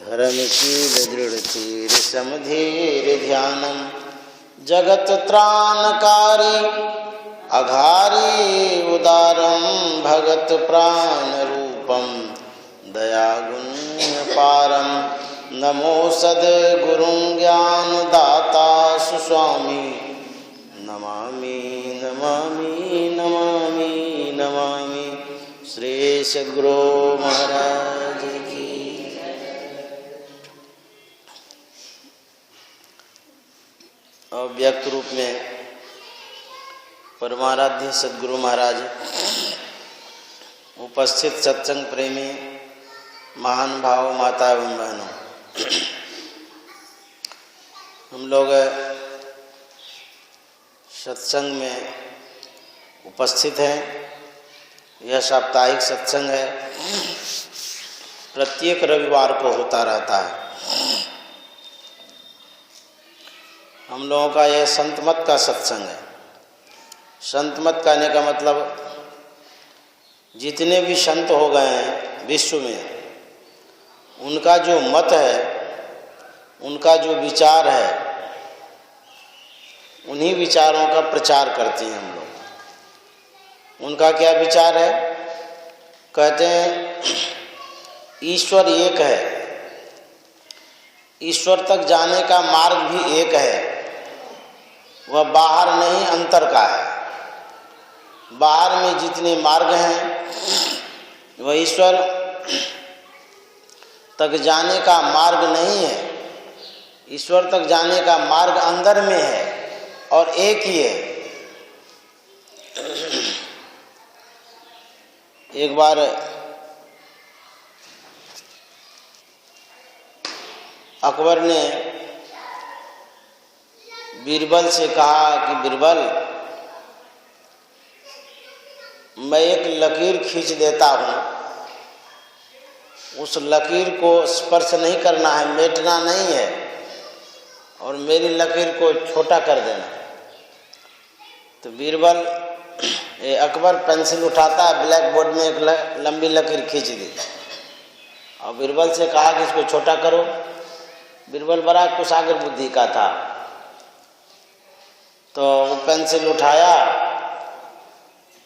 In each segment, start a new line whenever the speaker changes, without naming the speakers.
धर्मशील दृढ़धीर समधीर ध्यानम जगत त्राणकारी अघारी उदारम भगत प्राण रूपम दयागुण्य पारम नमो सद्गुरुं ज्ञान दाता सुस्वामी नमामि नमामि नमामि नमामि श्री सद्गुरु महाराज की। अव्यक्त रूप में परमाराध्य सद्गुरु महाराज, उपस्थित सत्संग प्रेमी महान भाव माता एवं बहनों, हम लोग सत्संग में उपस्थित हैं। यह साप्ताहिक सत्संग है, प्रत्येक रविवार को होता रहता है। हम लोगों का यह संत मत का सत्संग है। संत मत कहने का मतलब जितने भी संत हो गए हैं विश्व में, उनका जो मत है, उनका जो विचार है, उन्हीं विचारों का प्रचार करते हैं हम लोग। उनका क्या विचार है? कहते हैं ईश्वर एक है, ईश्वर तक जाने का मार्ग भी एक है, वह बाहर नहीं अंतर का है। बाहर में जितने मार्ग हैं वह ईश्वर तक जाने का मार्ग नहीं है। ईश्वर तक जाने का मार्ग अंदर में है और एक ही है। एक बार अकबर ने बीरबल से कहा कि बीरबल, मैं एक लकीर खींच देता हूँ, उस लकीर को स्पर्श नहीं करना है, मेटना नहीं है, और मेरी लकीर को छोटा कर देना। तो बीरबल अकबर पेंसिल उठाता है, ब्लैक बोर्ड में एक लंबी लकीर खींच दी और बीरबल से कहा कि इसको छोटा करो। बीरबल बड़ा कुशाग्र बुद्धि का था, तो वो पेंसिल उठाया,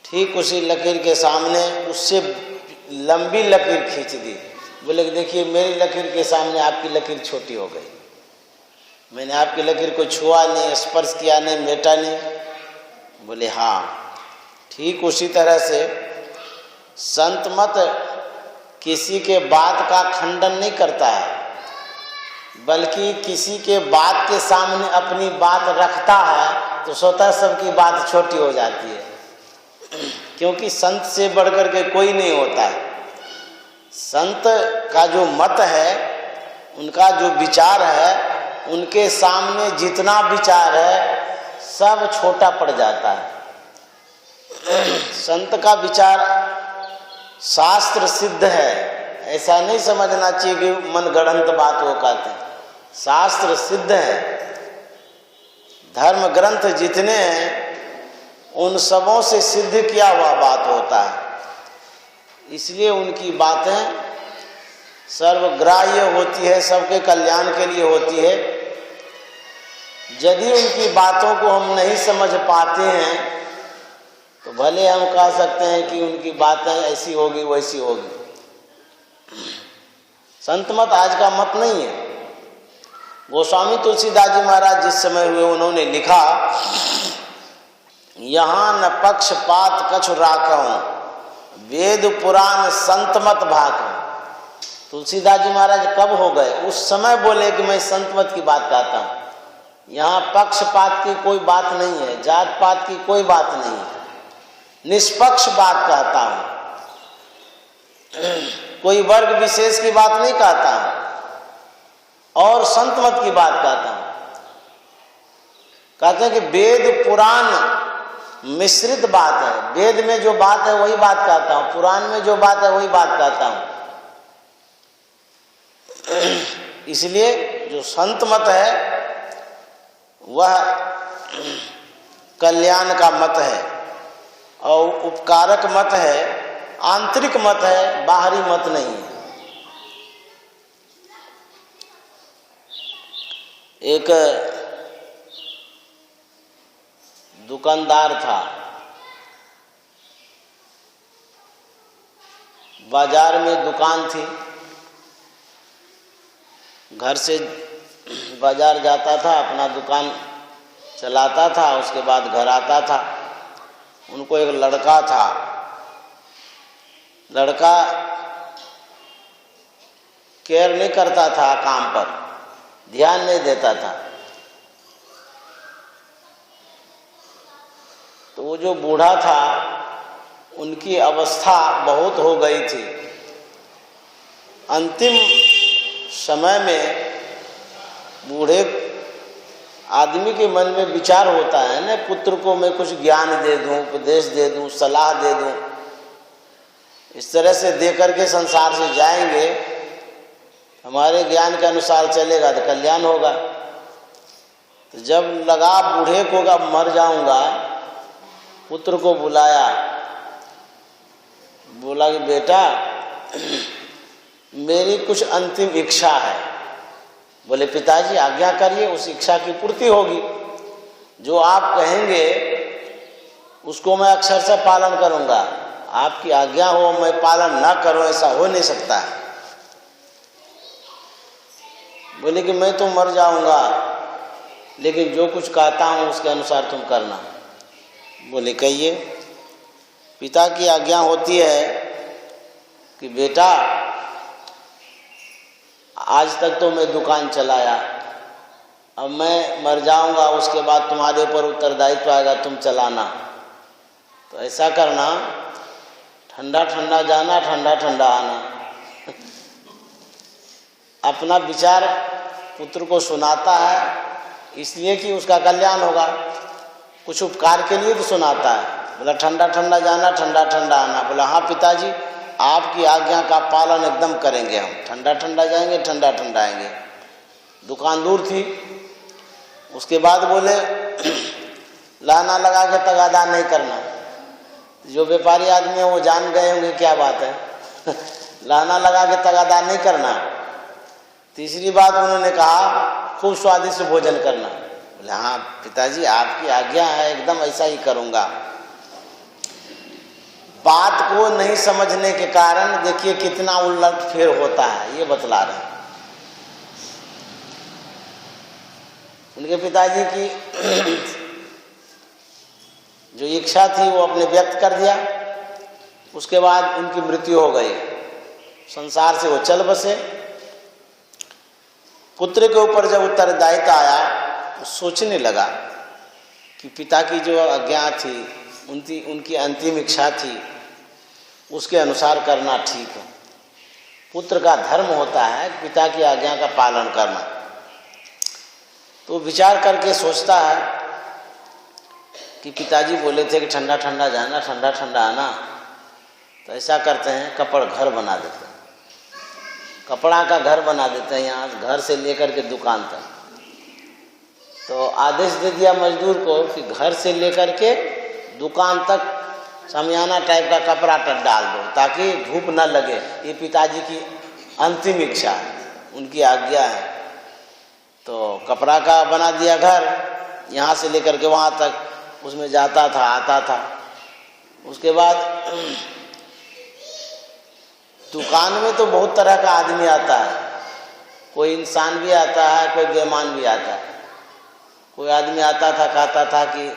ठीक उसी लकीर के सामने उससे लंबी लकीर खींच दी। बोले कि देखिए, मेरी लकीर के सामने आपकी लकीर छोटी हो गई। मैंने आपकी लकीर को छुआ नहीं, स्पर्श किया नहीं, मेटा नहीं। बोले हाँ, ठीक उसी तरह से संत मत किसी के बात का खंडन नहीं करता है, बल्कि किसी के बात के सामने अपनी बात रखता है तो स्वतः सबकी बात छोटी हो जाती है। क्योंकि संत से बढ़कर के कोई नहीं होता है। संत का जो मत है, उनका जो विचार है, उनके सामने जितना विचार है सब छोटा पड़ जाता है। संत का विचार शास्त्र सिद्ध है, ऐसा नहीं समझना चाहिए कि मनगढ़ंत बात वो कहते हैं। शास्त्र सिद्ध है। धर्म ग्रंथ जितने हैं उन सबों से सिद्ध किया हुआ बात होता है। इसलिए उनकी बातें सर्वग्राह्य होती है, सबके कल्याण के लिए होती है। यदि उनकी बातों को हम नहीं समझ पाते हैं तो भले हम कह सकते हैं कि उनकी बातें ऐसी होगी वैसी होगी। संत मत आज का मत नहीं है। गोस्वामी तुलसीदास जी महाराज जिस समय हुए, उन्होंने लिखा, यहाँ न पक्षपात कछु राखऊं, वेद पुराण संत मत भाखऊं। तुलसीदास जी महाराज कब हो गए? उस समय बोले कि मैं संत मत की बात कहता हूँ। यहाँ पक्षपात की कोई बात नहीं है, जात पात की कोई बात नहीं है, निष्पक्ष बात कहता हूँ। कोई वर्ग विशेष की बात नहीं कहता हूँ और संत मत की बात कहता हूँ। कहते हैं कि वेद पुराण मिश्रित बात है। वेद में जो बात है वही बात कहता हूँ, पुराण में जो बात है वही बात कहता हूँ। इसलिए जो संत मत है वह कल्याण का मत है और उपकारक मत है, आंतरिक मत है, बाहरी मत नहीं है। एक दुकानदार था, बाजार में दुकान थी, घर से बाजार जाता था, अपना दुकान चलाता था, उसके बाद घर आता था। उनको एक लड़का था, लड़का केयर नहीं करता था, काम पर ध्यान नहीं देता था। तो वो जो बूढ़ा था, उनकी अवस्था बहुत हो गई थी। अंतिम समय में बूढ़े आदमी के मन में विचार होता है ना, पुत्र को मैं कुछ ज्ञान दे दूं, उपदेश दे दूं, सलाह दे दूं। इस तरह से दे करके संसार से जाएंगे, हमारे ज्ञान के अनुसार चलेगा तो कल्याण होगा। तो जब लगा बूढ़े को अब मर जाऊंगा, पुत्र को बुलाया, बोला कि बेटा मेरी कुछ अंतिम इच्छा है। बोले पिताजी आज्ञा करिए, उस इच्छा की पूर्ति होगी। जो आप कहेंगे उसको मैं अक्षर से पालन करूंगा। आपकी आज्ञा हो मैं पालन ना करूं, ऐसा हो नहीं सकता है। बोले कि मैं तो मर जाऊंगा, लेकिन जो कुछ कहता हूं उसके अनुसार तुम करना। बोले कहिए। पिता की आज्ञा होती है कि बेटा आज तक तो मैं दुकान चलाया, अब मैं मर जाऊंगा, उसके बाद तुम्हारे ऊपर उत्तरदायित्व आएगा, तुम चलाना। तो ऐसा करना, ठंडा ठंडा जाना, ठंडा ठंडा आना। अपना विचार पुत्र को सुनाता है इसलिए कि उसका कल्याण होगा, कुछ उपकार के लिए तो सुनाता है। बोला ठंडा ठंडा जाना, ठंडा ठंडा आना। बोला हाँ पिताजी आपकी आज्ञा का पालन एकदम करेंगे हम। ठंडा ठंडा जाएंगे, ठंडा ठंडा आएंगे। दुकान दूर थी। उसके बाद बोले लाना लगा के तगादा नहीं करना। जो व्यापारी आदमी है वो जान गए होंगे क्या बात है लाना लगा के तगादा नहीं करना। तीसरी बात उन्होंने कहा खूब स्वादिष्ट भोजन करना। बोले हाँ पिताजी आपकी आज्ञा है, एकदम ऐसा ही करूँगा। बात को नहीं समझने के कारण देखिए कितना उलट फेर होता है, ये बतला रहे हैं। उनके पिताजी की जो इच्छा थी वो अपने व्यक्त कर दिया। उसके बाद उनकी मृत्यु हो गई, संसार से वो चल बसे। पुत्र के ऊपर जब उत्तरदायित्व आया तो सोचने लगा कि पिता की जो आज्ञा थी, उनकी अंतिम इच्छा थी, उसके अनुसार करना ठीक है। पुत्र का धर्म होता है पिता की आज्ञा का पालन करना। तो विचार करके सोचता है कि पिताजी बोले थे कि ठंडा ठंडा जाना, ठंडा ठंडा आना, तो ऐसा करते हैं कपड़ घर बना देते हैं, कपड़ा का घर बना देते हैं, यहाँ घर से लेकर के दुकान तक। तो आदेश दे दिया मजदूर को कि घर से लेकर के दुकान तक शामियाना टाइप का कपड़ा डाल दो ताकि धूप न लगे। ये पिताजी की अंतिम इच्छा है, उनकी आज्ञा है। तो कपड़ा का बना दिया घर, यहाँ से लेकर के वहाँ तक उसमें जाता था, आता था। उसके बाद दुकान में तो बहुत तरह का आदमी आता है, कोई इंसान भी आता है, कोई बेईमान भी आता है। कोई आदमी आता था, कहता था कि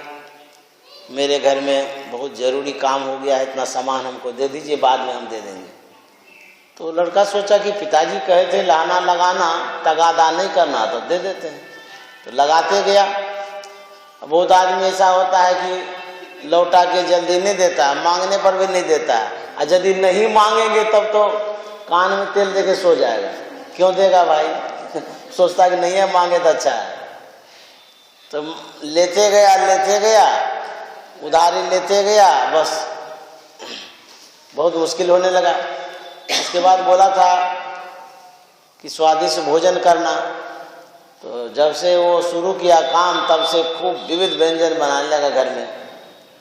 मेरे घर में बहुत ज़रूरी काम हो गया है, इतना सामान हमको दे दीजिए, बाद में हम दे देंगे। तो लड़का सोचा कि पिताजी कहे थे लाना लगाना, तगादा नहीं करना, तो दे देते हैं। तो लगाते गया। बहुत आदमी ऐसा होता है कि लौटा के जल्दी नहीं देता, मांगने पर भी नहीं देता है, और यदि नहीं मांगेंगे तब तो कान में तेल दे के सो जाएगा। क्यों देगा भाई सोचता है कि नहीं है, मांगे तो अच्छा है। तो लेते गया, उधारी लेते गया, बस बहुत मुश्किल होने लगा। उसके बाद बोला था कि स्वादिष्ट भोजन करना। तो जब से वो शुरू किया काम, तब से खूब विविध व्यंजन बनाने लगा घर में,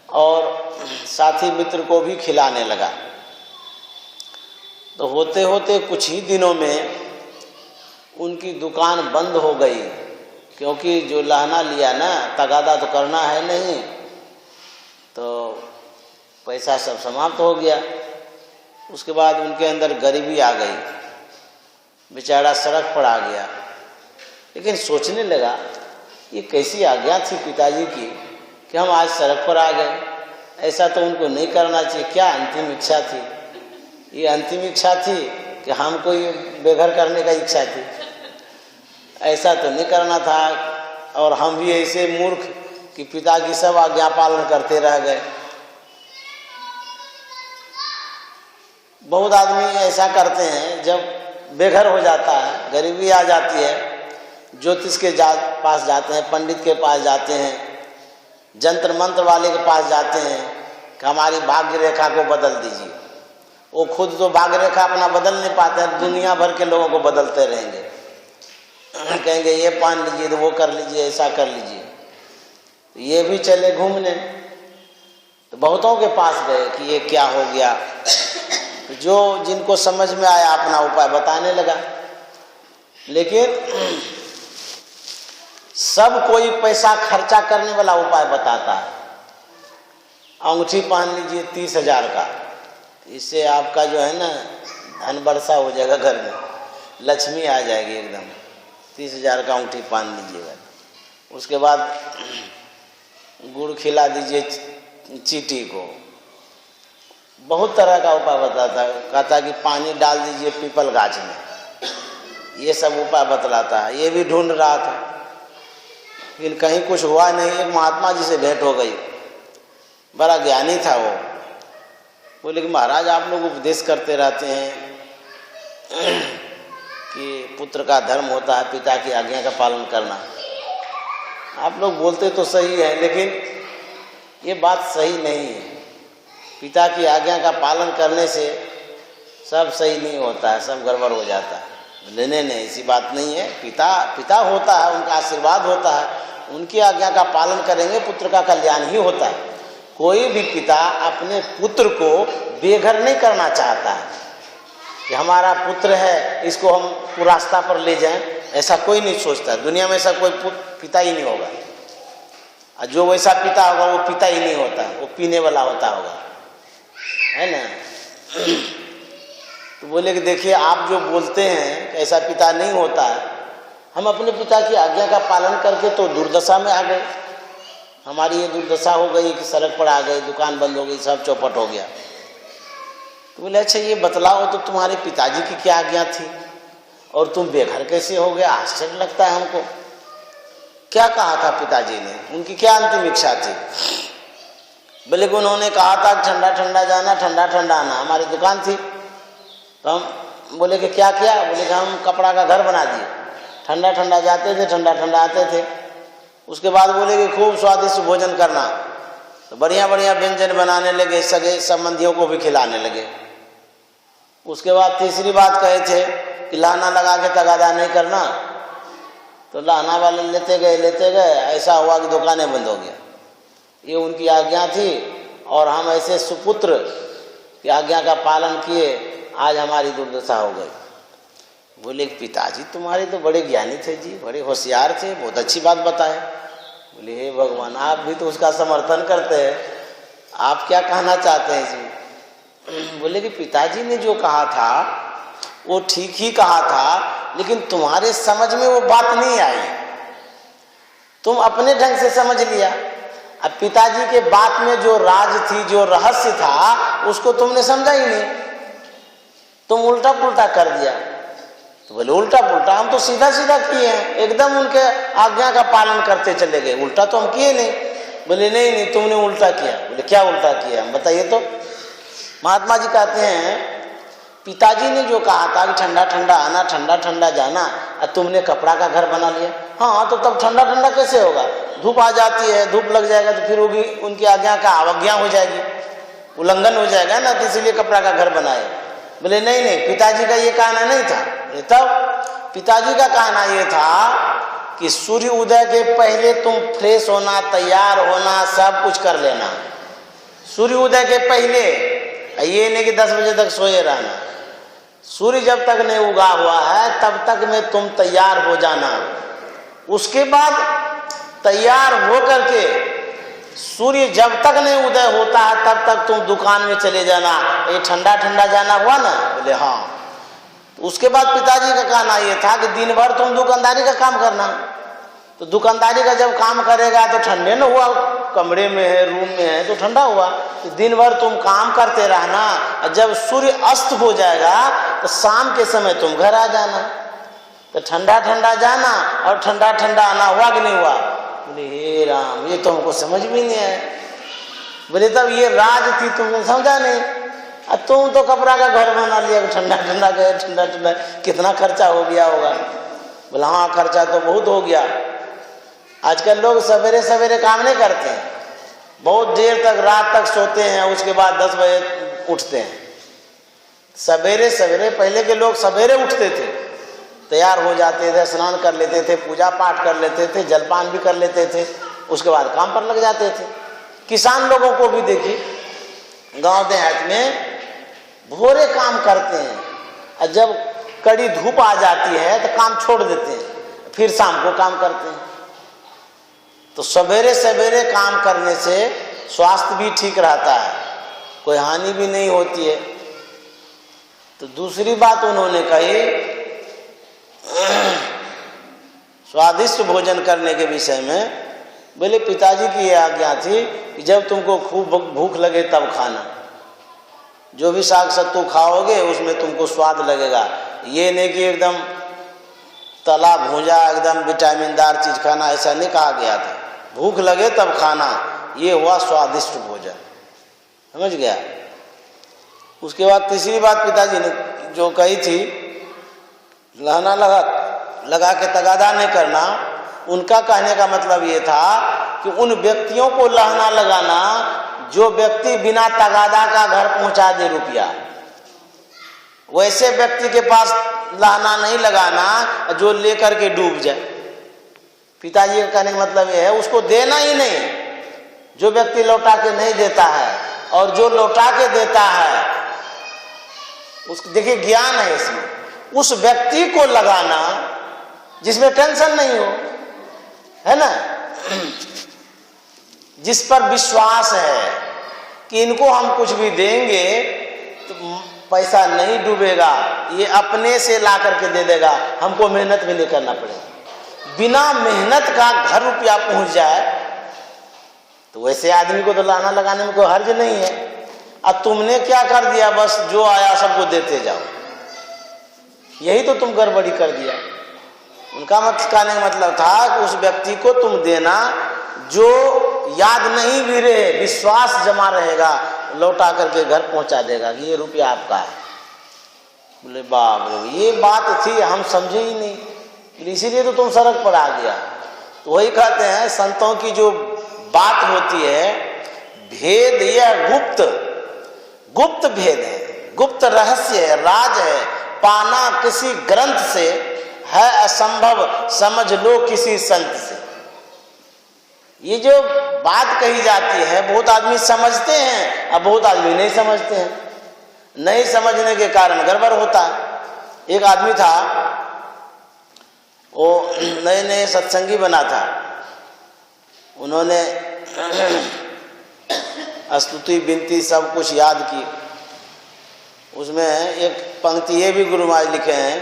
और साथी मित्र को भी खिलाने लगा। तो होते होते कुछ ही दिनों में उनकी दुकान बंद हो गई, क्योंकि जो लहना लिया ना, तगादा तो करना है नहीं, तो पैसा सब समाप्त हो गया। उसके बाद उनके अंदर गरीबी आ गई, बेचारा सड़क पर आ गया। लेकिन सोचने लगा ये कैसी आज्ञा थी पिताजी की कि हम आज सड़क पर आ गए, ऐसा तो उनको नहीं करना चाहिए। क्या अंतिम इच्छा थी? ये अंतिम इच्छा थी कि हमको ये बेघर करने का इच्छा थी? ऐसा तो नहीं करना था। और हम भी ऐसे मूर्ख कि पिता की सब आज्ञा पालन करते रह गए। बहुत आदमी ऐसा करते हैं, जब बेघर हो जाता है, गरीबी आ जाती है, ज्योतिष के पास जाते हैं, पंडित के पास जाते हैं, जंत्र मंत्र वाले के पास जाते हैं कि हमारी भाग्य रेखा को बदल दीजिए। वो खुद तो भाग्य रेखा अपना बदल नहीं पाते हैं, दुनिया भर के लोगों को बदलते रहेंगे। कहेंगे ये पान लीजिए, तो वो कर लीजिए, ऐसा कर लीजिए। ये भी चले घूमने, तो बहुतों के पास गए कि ये क्या हो गया। तो जो जिनको समझ में आया अपना उपाय बताने लगा। लेकिन सब कोई पैसा खर्चा करने वाला उपाय बताता है। अंगूठी पहन लीजिए 30,000 का, इससे आपका जो है ना धन वर्षा हो जाएगा, घर में लक्ष्मी आ जाएगी एकदम। 30,000 का अंगूठी पहन लीजिएगा। उसके बाद गुड़ खिला दीजिए चींटी को। बहुत तरह का उपाय बताता है। कहता कि पानी डाल दीजिए पीपल गाछ में, ये सब उपाय बतलाता है। ये भी ढूंढ रहा था, लेकिन कहीं कुछ हुआ नहीं। एक महात्मा जी से भेंट हो गई, बड़ा ज्ञानी था वो। बोले कि महाराज आप लोग उपदेश करते रहते हैं कि पुत्र का धर्म होता है पिता की आज्ञा का पालन करना। आप लोग बोलते तो सही है, लेकिन ये बात सही नहीं है। पिता की आज्ञा का पालन करने से सब सही नहीं होता है, सब गड़बड़ हो जाता है। लेने नहीं, ऐसी बात नहीं है। पिता होता है, उनका आशीर्वाद होता है, उनकी आज्ञा का पालन करेंगे, पुत्र का कल्याण ही होता है। कोई भी पिता अपने पुत्र को बेघर नहीं करना चाहता है कि हमारा पुत्र है, इसको हम रास्ता पर ले जाएं, ऐसा कोई नहीं सोचता। दुनिया में ऐसा कोई पिता ही नहीं होगा, और जो वैसा पिता होगा वो पिता ही नहीं होता, वो पीने वाला होता होगा, है ना। तो बोले कि देखिए आप जो बोलते हैं कि ऐसा पिता नहीं होता है, हम अपने पिता की आज्ञा का पालन करके तो दुर्दशा में आ गए। हमारी ये दुर्दशा हो गई कि सड़क पर आ गए, दुकान बंद हो गई, सब चौपट हो गया। तो बोले अच्छा ये बतलाओ तो तुम्हारे पिताजी की क्या आज्ञा थी और तुम बेघर कैसे हो गए? आश्चर्य लगता है हमको। क्या कहा था पिताजी ने, उनकी क्या अंतिम इच्छा थी? बोले कि उन्होंने कहा था ठंडा ठंडा जाना, ठंडा ठंडा आना। हमारी दुकान थी, तो हम बोले कि क्या किया? बोले कि हम कपड़ा का घर बना दिए, ठंडा ठंडा जाते थे, ठंडा ठंडा आते थे। उसके बाद बोले कि खूब स्वादिष्ट भोजन करना, तो बढ़िया बढ़िया व्यंजन बनाने लगे, सगे संबंधियों को भी खिलाने लगे। उसके बाद तीसरी बात कहे थे कि लाना लगा के तगादा नहीं करना, तो लाना वाले लेते गए, ऐसा हुआ कि दुकानें बंद हो गया। ये उनकी आज्ञा थी और हम ऐसे सुपुत्र की आज्ञा का पालन किए, आज हमारी दुर्दशा हो गई। बोले पिताजी तुम्हारे तो बड़े ज्ञानी थे जी, बड़े होशियार थे, बहुत अच्छी बात बताए। बोले हे भगवान, आप भी तो उसका समर्थन करते हैं, आप क्या कहना चाहते हैं जी? बोले कि पिताजी ने जो कहा था वो ठीक ही कहा था, लेकिन तुम्हारे समझ में वो बात नहीं आई, तुम अपने ढंग से समझ लिया। अब पिताजी के बात में जो राज थी, जो रहस्य था, उसको तुमने समझा ही नहीं, तुम उल्टा पुल्टा कर दिया। तो बोले उल्टा पुल्टा, हम तो सीधा सीधा किए हैं, एकदम उनके आज्ञा का पालन करते चले गए, उल्टा तो हम किए नहीं। बोले नहीं तुमने उल्टा किया। बोले क्या उल्टा किया, हम बताइए तो। महात्मा जी कहते हैं पिताजी ने जो कहा था कि ठंडा ठंडा आना, ठंडा ठंडा जाना, और तुमने कपड़ा का घर बना लिया। हाँ तो तब ठंडा ठंडा कैसे होगा? धूप आ जाती है, धूप लग जाएगा तो फिर होगी उनकी आज्ञा का अवज्ञा हो जाएगी, उल्लंघन हो जाएगा ना, तो इसीलिए कपड़ा का घर बनाए। बोले नहीं पिताजी का ये कहना नहीं था। तब पिताजी का कहना ये था कि सूर्य उदय के पहले तुम फ्रेश होना, तैयार होना, सब कुछ कर लेना। सूर्य उदय के पहले, ये नहीं कि 10 बजे तक सोए रहना। सूर्य जब तक नहीं उगा हुआ है तब तक में तुम तैयार हो जाना। उसके बाद तैयार हो करके सूर्य जब तक नहीं उदय होता है तब तक तुम दुकान में चले जाना। ये ठंडा ठंडा जाना हुआ ना? बोले हाँ। तो उसके बाद पिताजी का कहना ये था कि दिन भर तुम दुकानदारी का काम करना। तो दुकानदारी का जब काम करेगा तो ठंडे न हुआ, कमरे में है, रूम में है तो ठंडा हुआ। तो दिन भर तुम काम करते रहना, और जब सूर्य अस्त हो जाएगा तो शाम के समय तुम घर आ जाना। तो ठंडा ठंडा जाना और ठंडा ठंडा आना, हुआ कि नहीं हुआ? बोले हे राम, ये तो हमको समझ भी नहीं आया। बोले तब ये राज थी, तुमने समझा नहीं। अब तुम तो कपड़ा का घर बना लिया, ठंडा ठंडा गए, ठंडा ठंडा, कितना खर्चा हो गया होगा। बोला हाँ खर्चा तो बहुत हो गया। आजकल लोग सवेरे सवेरे काम नहीं करते हैं, बहुत देर तक रात तक सोते हैं, उसके बाद 10 बजे उठते हैं। सवेरे सवेरे पहले के लोग सवेरे उठते थे, तैयार हो जाते थे, स्नान कर लेते थे, पूजा पाठ कर लेते थे, जलपान भी कर लेते थे, उसके बाद काम पर लग जाते थे। किसान लोगों को भी देखिए गांव देहात में भोरे काम करते हैं, और जब कड़ी धूप आ जाती है तो काम छोड़ देते हैं, फिर शाम को काम करते हैं। तो सवेरे सवेरे काम करने से स्वास्थ्य भी ठीक रहता है, कोई हानि भी नहीं होती है। तो दूसरी बात उन्होंने कही स्वादिष्ट भोजन करने के विषय में। बोले पिताजी की यह आज्ञा थी कि जब तुमको खूब भूख लगे तब खाना, जो भी साग सत्तू खाओगे उसमें तुमको स्वाद लगेगा। ये नहीं कि एकदम तला भूंजा एकदम विटामिनदार चीज खाना, ऐसा नहीं कहा गया था। भूख लगे तब खाना, ये हुआ स्वादिष्ट भोजन, समझ गया। उसके बाद तीसरी बात पिताजी ने जो कही थी, लहना लगा के तगादा नहीं करना। उनका कहने का मतलब ये था कि उन व्यक्तियों को लहना लगाना जो व्यक्ति बिना तगादा का घर पहुंचा दे रुपया, वैसे व्यक्ति के पास लहना नहीं लगाना जो लेकर के डूब जाए। पिताजी का कहने का मतलब यह है उसको देना ही नहीं। जो व्यक्ति लौटा के नहीं देता है और जो लौटा के देता है, उसको देखिए ज्ञान है इसमें, उस व्यक्ति को लगाना जिसमें टेंशन नहीं हो, है ना, जिस पर विश्वास है कि इनको हम कुछ भी देंगे तो पैसा नहीं डूबेगा, ये अपने से ला करके दे देगा, हमको मेहनत भी नहीं करना पड़ेगा। बिना मेहनत का घर रुपया पहुंच जाए तो वैसे आदमी को तो लाना लगाने में कोई हर्ज नहीं है। अब तुमने क्या कर दिया, बस जो आया सबको देते जाओ, यही तो तुम गड़बड़ी कर दिया। उनका कहने का मतलब था कि उस व्यक्ति को तुम देना जो याद नहीं भी रहे, विश्वास जमा रहेगा, लौटा करके घर पहुंचा देगा कि ये रुपया आपका है। बोले बाप रे, ये बात थी हम समझे ही नहीं, इसीलिए तो तुम सड़क पर आ गया। तो वही कहते हैं संतों की जो बात होती है, भेद यह गुप्त भेद है, गुप्त रहस्य है, राज है, पाना किसी ग्रंथ से है असंभव, समझ लो किसी संत से। ये जो बात कही जाती है बहुत आदमी समझते हैं और बहुत आदमी नहीं समझते हैं। नहीं समझने के कारण गड़बड़ होता है। एक आदमी था, वो नए नए सत्संगी बना था, उन्होंने स्तुति विनती सब कुछ याद की। उसमें एक पंक्ति ये भी गुरु महाराज लिखे हैं,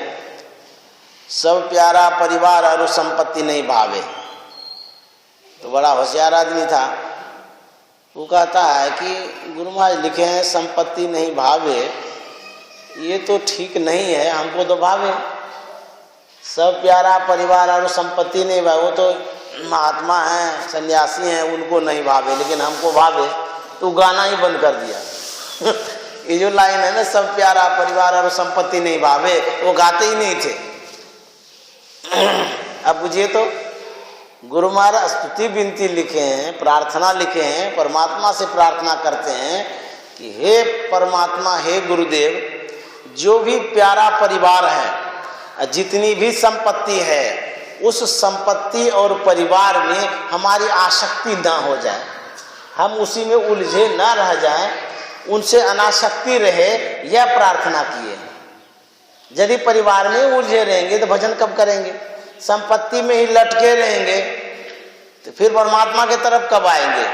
सब प्यारा परिवार और संपत्ति नहीं भावे। तो बड़ा होशियार आदमी था, वो कहता है कि गुरु महाराज लिखे हैं संपत्ति नहीं भावे, ये तो ठीक नहीं है, हमको तो भावे। सब प्यारा परिवार और संपत्ति नहीं भावे, वो तो महात्मा हैं, सन्यासी हैं, उनको नहीं भावे, लेकिन हमको भावे। तो गाना ही बंद कर दिया। ये जो लाइन है ना, सब प्यारा परिवार और संपत्ति नहीं भावे, वो गाते ही नहीं थे। अब बुझिए तो गुरु महाराज स्तुति विनती लिखे हैं, प्रार्थना लिखे हैं, परमात्मा से प्रार्थना करते हैं कि हे परमात्मा, हे गुरुदेव, जो भी प्यारा परिवार है, जितनी भी संपत्ति है, उस संपत्ति और परिवार में हमारी आसक्ति ना हो जाए, हम उसी में उलझे ना रह जाएं, उनसे अनासक्ति रहे, यह प्रार्थना किए। यदि परिवार में उलझे रहेंगे तो भजन कब करेंगे? संपत्ति में ही लटके रहेंगे तो फिर परमात्मा की तरफ कब आएंगे?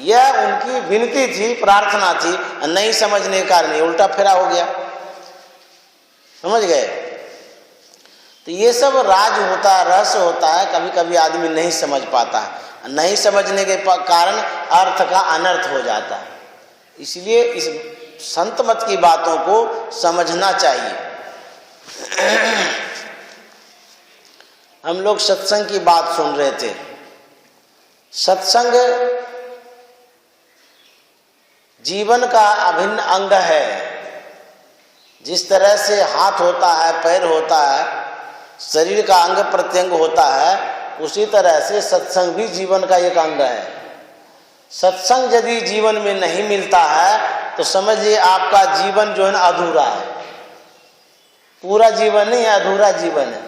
यह उनकी विनती थी, प्रार्थना थी, नहीं समझने के कारण ये उल्टा फेरा हो गया। समझ गए? तो ये सब राज होता है, रहस्य होता है, कभी कभी आदमी नहीं समझ पाता है, नहीं समझने के कारण अर्थ का अनर्थ हो जाता है। इसलिए इस संत मत की बातों को समझना चाहिए। हम लोग सत्संग की बात सुन रहे थे। सत्संग जीवन का अभिन्न अंग है। जिस तरह से हाथ होता है, पैर होता है, शरीर का अंग प्रत्यंग होता है, उसी तरह से सत्संग भी जीवन का एक अंग है। सत्संग यदि जीवन में नहीं मिलता है तो समझिए आपका जीवन जो है ना अधूरा है। पूरा जीवन नहीं है, अधूरा जीवन है।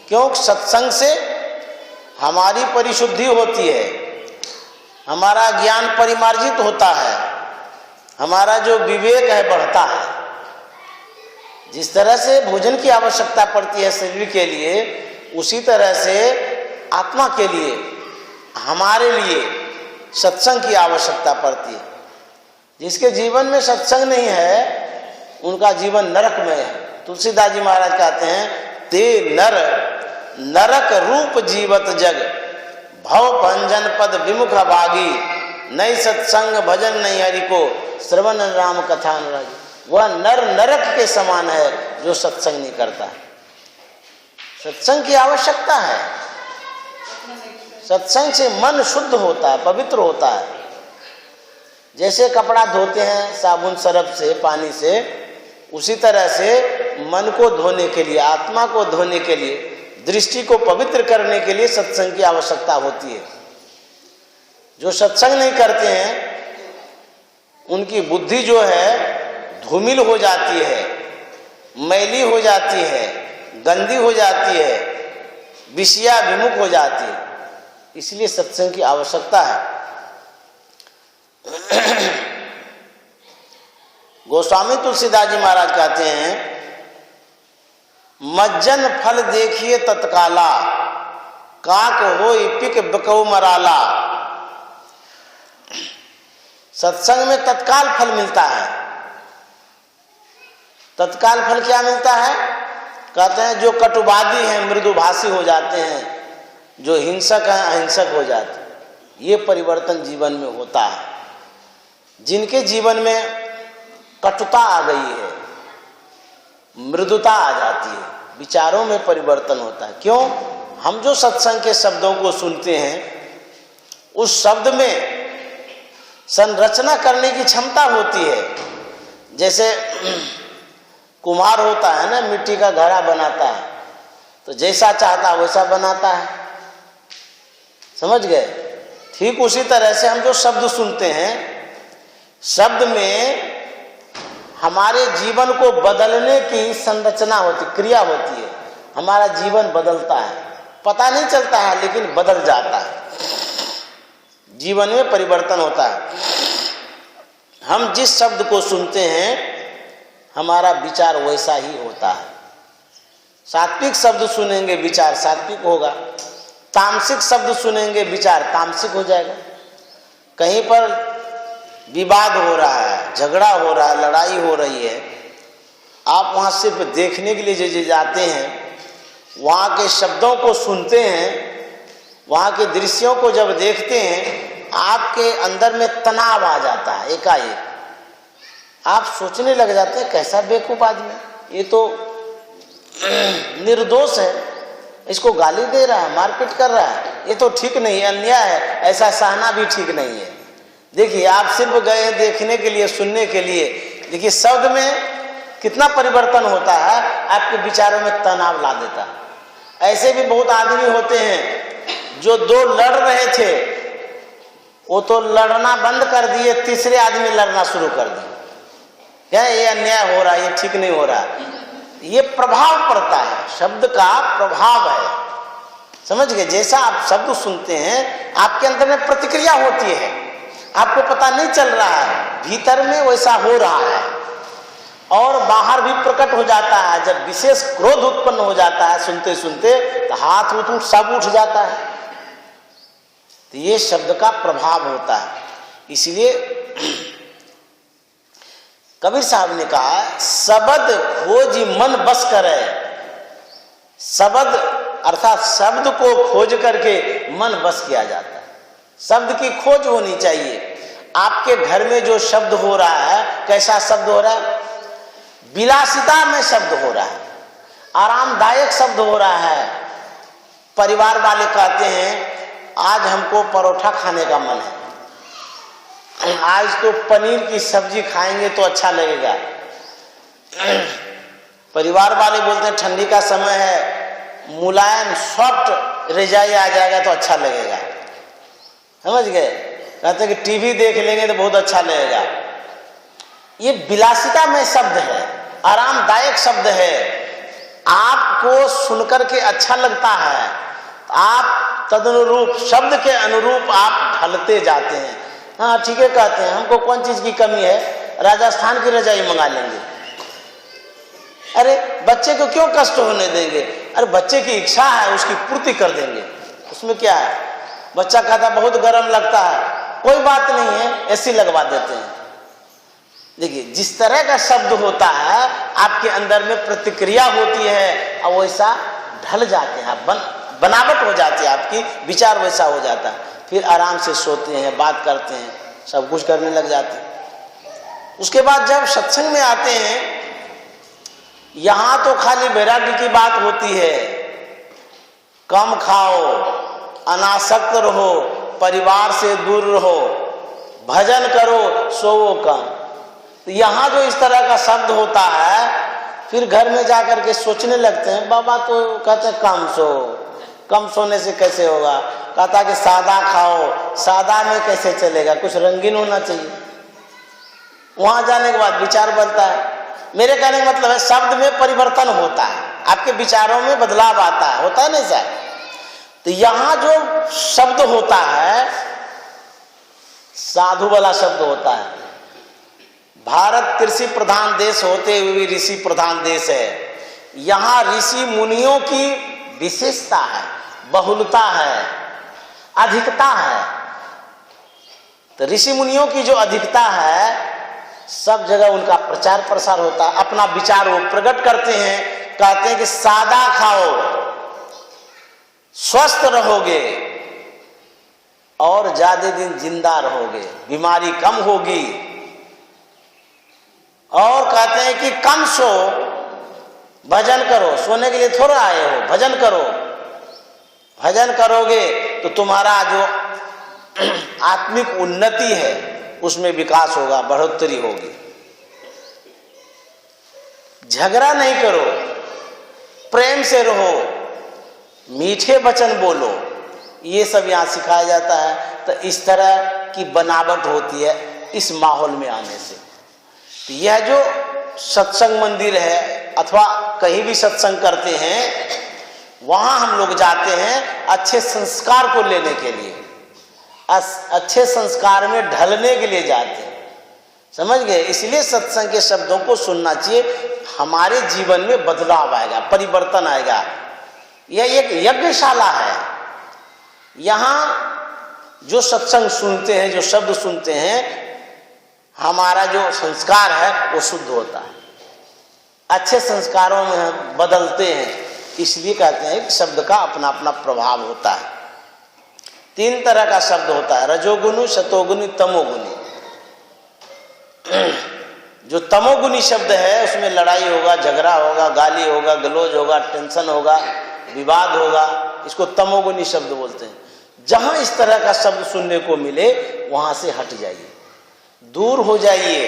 क्यों? सत्संग से हमारी परिशुद्धि होती है, हमारा ज्ञान परिमार्जित होता है, हमारा जो विवेक है बढ़ता है। जिस तरह से भोजन की आवश्यकता पड़ती है शरीर के लिए, उसी तरह से आत्मा के लिए, हमारे लिए सत्संग की आवश्यकता पड़ती है। जिसके जीवन में सत्संग नहीं है उनका जीवन नरकमय है। तुलसीदास जी महाराज कहते हैं, ते नर नरक रूप जीवत जग, भव भंजन पद विमुख भागी, नहीं सत्संग भजन नहीं हरि को, श्रवण राम कथा अनुरागी। वह नर नरक के समान है जो सत्संग नहीं करता। सत्संग की आवश्यकता है। सत्संग से मन शुद्ध होता है, पवित्र होता है। जैसे कपड़ा धोते हैं साबुन सरफ से, पानी से, उसी तरह से मन को धोने के लिए, आत्मा को धोने के लिए, दृष्टि को पवित्र करने के लिए सत्संग की आवश्यकता होती है। जो सत्संग नहीं करते हैं उनकी बुद्धि जो है धूमिल हो जाती है, मैली हो जाती है, गंदी हो जाती है, विषया विमुख हो जाती है। इसलिए सत्संग की आवश्यकता है। गोस्वामी तुलसीदास जी महाराज कहते हैं, मज्जन फल देखिए तत्काला, काक होई पिक बकौ मराला। सत्संग में तत्काल फल मिलता है। तत्काल फल क्या मिलता है? कहते हैं जो कटुवादी हैं मृदुभाषी हो जाते हैं, जो हिंसक हैं अहिंसक हो जाते हैं। ये परिवर्तन जीवन में होता है। जिनके जीवन में कटुता आ गई है, मृदुता आ जाती है, विचारों में परिवर्तन होता है। क्यों? हम जो सत्संग के शब्दों को सुनते हैं उस शब्द में संरचना करने की क्षमता होती है। जैसे कुम्हार होता है ना, मिट्टी का घड़ा बनाता है तो जैसा चाहता वैसा बनाता है। समझ गए? ठीक उसी तरह से हम जो शब्द सुनते हैं, शब्द में हमारे जीवन को बदलने की संरचना होती, क्रिया होती है। हमारा जीवन बदलता है, पता नहीं चलता है लेकिन बदल जाता है। जीवन में परिवर्तन होता है। हम जिस शब्द को सुनते हैं हमारा विचार वैसा ही होता है। सात्विक शब्द सुनेंगे विचार सात्विक होगा, तामसिक शब्द सुनेंगे विचार तामसिक हो जाएगा। कहीं पर विवाद हो रहा है, झगड़ा हो रहा है, लड़ाई हो रही है, आप वहाँ सिर्फ देखने के लिए जो जाते हैं, वहाँ के शब्दों को सुनते हैं, वहाँ के दृश्यों को जब देखते हैं, आपके अंदर में तनाव आ जाता है। एकाएक आप सोचने लग जाते हैं, कैसा बेवकूफ आदमी, ये तो निर्दोष है, इसको गाली दे रहा है, मारपीट कर रहा है, ये तो ठीक नहीं है, अन्याय है, ऐसा सहना भी ठीक नहीं है। देखिए, आप सिर्फ गए हैं देखने के लिए, सुनने के लिए। देखिए, शब्द में कितना परिवर्तन होता है, आपके विचारों में तनाव ला देता है। ऐसे भी बहुत आदमी होते हैं जो दो लड़ रहे थे, वो तो लड़ना बंद कर दिए, तीसरे आदमी लड़ना शुरू कर दिए। क्या ये अन्याय हो रहा है, ये ठीक नहीं हो रहा। ये प्रभाव पड़ता है, शब्द का प्रभाव है। समझ गए? जैसा आप शब्द सुनते हैं आपके अंदर में प्रतिक्रिया होती है, आपको पता नहीं चल रहा है, भीतर में वैसा हो रहा है। और बाहर भी प्रकट हो जाता है। जब विशेष क्रोध उत्पन्न हो जाता है सुनते सुनते तो हाथ उठ सब उठ जाता है। तो ये शब्द का प्रभाव होता है। इसलिए कबीर साहब ने कहा शब्द खोज मन बस करे। शब्द अर्थात शब्द को खोज करके मन बस किया जाता है। शब्द की खोज होनी चाहिए। आपके घर में जो शब्द हो रहा है, कैसा शब्द हो रहा है? विलासिता में शब्द हो रहा है, आरामदायक शब्द हो रहा है। परिवार वाले कहते हैं आज हमको परोठा खाने का मन है, आज तो पनीर की सब्जी खाएंगे तो अच्छा लगेगा। परिवार वाले बोलते हैं ठंडी का समय है, मुलायम सॉफ्ट रजाई आ जाएगा तो अच्छा लगेगा। समझ गए? कहते हैं कि टीवी देख लेंगे तो बहुत अच्छा लगेगा। ये विलासिता में शब्द है, आरामदायक शब्द है। आपको सुनकर के अच्छा लगता है, आप तदनुरूप शब्द के अनुरूप आप ढलते जाते हैं। हाँ ठीक है, कहते हैं हमको कौन चीज की कमी है, राजस्थान की रजाई मंगा लेंगे। अरे बच्चे को क्यों कष्ट होने देंगे? अरे बच्चे की इच्छा है उसकी पूर्ति कर देंगे, उसमें क्या है? बच्चा कहता बहुत गर्म लगता है, कोई बात नहीं है, एसी लगवा देते हैं। देखिए जिस तरह का शब्द होता है आपके अंदर में प्रतिक्रिया होती है और वैसा ढल जाते हैं, बनावट हो जाती है, आपकी विचार वैसा हो जाता है। फिर आराम से सोते हैं, बात करते हैं, सब कुछ करने लग जाते हैं। उसके बाद जब सत्संग में आते हैं, यहाँ तो खाली वैराग्य की बात होती है, कम खाओ, अनासक्त रहो, परिवार से दूर रहो, भजन करो, सोओ कम। तो यहाँ जो इस तरह का शब्द होता है, फिर घर में जाकर के सोचने लगते हैं। बाबा तो कहते हैं कम सो, कम सोने से कैसे होगा? कहता कि सादा खाओ, सादा में कैसे चलेगा, कुछ रंगीन होना चाहिए। वहां जाने के बाद विचार बनता है। मेरे कहने का मतलब है शब्द में परिवर्तन होता है, आपके विचारों में बदलाव आता है, होता है नहीं सर? तो यहाँ जो शब्द होता है साधु वाला शब्द होता है। भारत कृषि प्रधान देश होते हुए ऋषि प्रधान देश है। यहाँ ऋषि मुनियों की विशेषता है, बहुलता है, अधिकता है। तो ऋषि मुनियों की जो अधिकता है, सब जगह उनका प्रचार प्रसार होता है, अपना विचार वो प्रकट करते हैं। कहते हैं कि सादा खाओ, स्वस्थ रहोगे और ज्यादा दिन जिंदा रहोगे, बीमारी कम होगी। और कहते हैं कि कम सो, भजन करो। सोने के लिए थोड़ा आए हो, भजन करो। भजन करोगे तो तुम्हारा जो आत्मिक उन्नति है उसमें विकास होगा, बढ़ोतरी होगी। झगड़ा नहीं करो, प्रेम से रहो, मीठे वचन बोलो, ये सब यहाँ सिखाया जाता है। तो इस तरह की बनावट होती है इस माहौल में आने से। तो यह जो सत्संग मंदिर है अथवा कहीं भी सत्संग करते हैं, वहाँ हम लोग जाते हैं अच्छे संस्कार को लेने के लिए, अच्छे संस्कार में ढलने के लिए जाते हैं। समझ गए? इसलिए सत्संग के शब्दों को सुनना चाहिए। हमारे जीवन में बदलाव आएगा, परिवर्तन आएगा। यह एक यज्ञशाला है। यहाँ जो सत्संग सुनते हैं, जो शब्द सुनते हैं, हमारा जो संस्कार है वो शुद्ध होता है, अच्छे संस्कारों में हम बदलते हैं। इसलिए कहते हैं कि शब्द का अपना अपना प्रभाव होता है। 3 तरह का शब्द होता है, रजोगुणी, सतोगुणी, तमोगुणी। जो तमोगुणी शब्द है उसमें लड़ाई होगा, झगड़ा होगा, गाली होगा, गलौज होगा, टेंशन होगा, विवाद होगा, इसको तमोगुणी शब्द बोलते हैं। जहां इस तरह का शब्द सुनने को मिले वहां से हट जाइए, दूर हो जाइए,